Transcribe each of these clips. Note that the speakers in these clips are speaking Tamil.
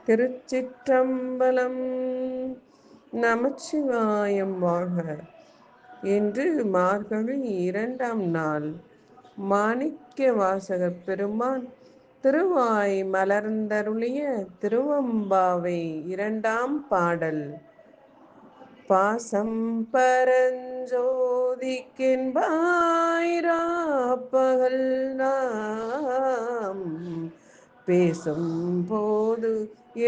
திருச்சிற்றம்பலம். நமச்சிவாயம் வாழ்க. இன்று மார்கழி 2ஆம் நாள். மாணிக்க வாசகப் பெருமான் திருவாய் மலர்ந்தருளிய திருவம்பாவை 2ஆம் பாடல். பாசம் பரஞ்சோதிக்கென்பாயிராப்பகல் நாம் பேசும் போது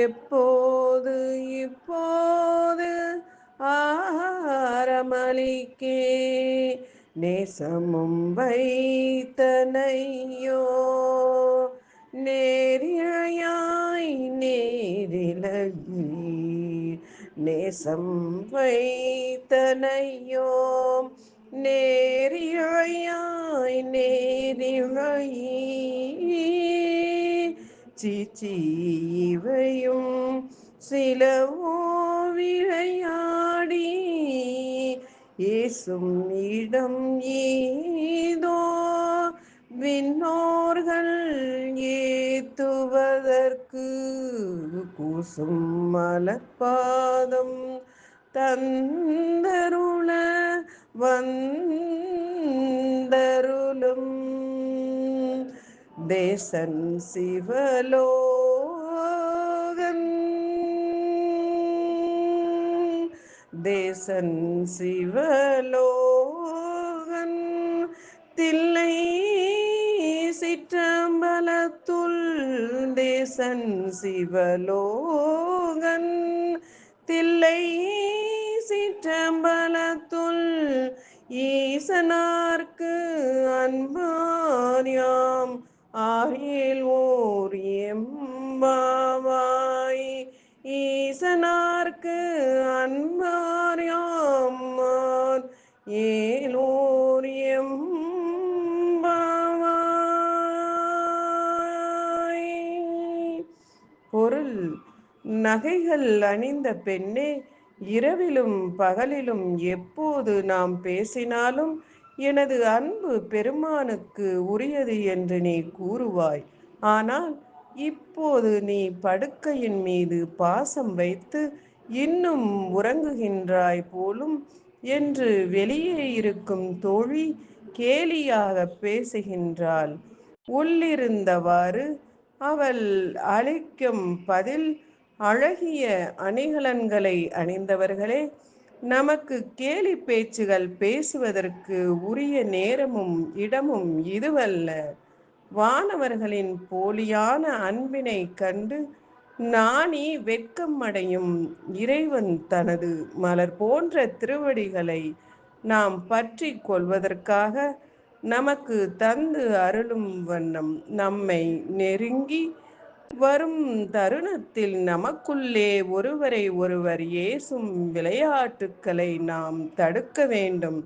எப்போது இப்போது ஆரமளிக்கே நேசமும் வைத்தனையோ நேரிழையாய் நேரிலகி நேசம் வைத்தனையோம் நேரிழையாய் நேரிழையீ சீச்சி இவையும் சிலவோ விளையாடி ஏசும் இடம் ஏதோ விண்ணோர்கள் ஏத்துவதற்கு கூசும் மலர்பாதம் தந்தருள வந்தருளும் தேசன் சிவலோகன் தேசன் சிவலோகன் தில்லை சிற்றம்பலத்துள் தேசன் சிவலோகன் தில்லை சிற்றம்பலத்துள் ஈசனார்க்கு அன்பார்யாம் ஆரியேல் ஓர் எம்பாவாய் ஈசனார்க்கு அன்பார்யாம் ஏலோர் எம்பாவாய். பொருள்: நகைகள் அணிந்த பெண்ணே, இரவிலும் பகலிலும் எப்போது நாம் பேசினாலும் எனது அன்பு பெருமானுக்கு உரியது என்று நீ கூறுவாய். ஆனால் இப்போது நீ படுக்கையின் மீது பாசம் வைத்து இன்னும் உறங்குகின்றாய் போலும் என்று வெளியே இருக்கும் தோழி கேலியாக பேசுகின்றாள். உள்ளிருந்தவாறு அவள் அளிக்கும் பதில்: அழகிய அணிகலன்களை அணிந்தவர்களே, நமக்கு கேலி பேச்சுகள் பேசுவதற்கு உரிய நேரமும் இடமும் இதுவல்ல. வானவர்களின் போலியான அன்பினை கண்டு நாணி வெட்கம் அடையும் இறைவன் தனது மலர் போன்ற திருவடிகளை நாம் பற்றி கொள்வதற்காக நமக்கு தந்து அருளும் வண்ணம் நம்மை நெருங்கி வரும் தருணத்தில் நமக்குள்ளே ஒருவரை ஒருவர் ஏசும் விளையாட்டுக்களை நாம் தடுக்க வேண்டும்.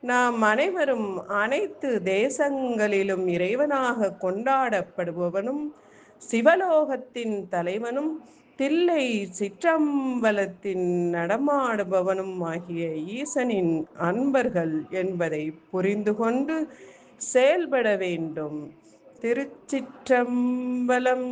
நாம் அனைவரும் அனைத்து தேசங்களிலும் இறைவனாக கொண்டாடப்படுபவனும் சிவலோகத்தின் தலைவனும் தில்லை சிற்றம்பலத்தின் நடமாடுபவனும் ஆகிய ஈசனின் அன்பர்கள் என்பதை புரிந்து கொண்டு செயல்பட வேண்டும். திருச்சிற்றம்பலம்.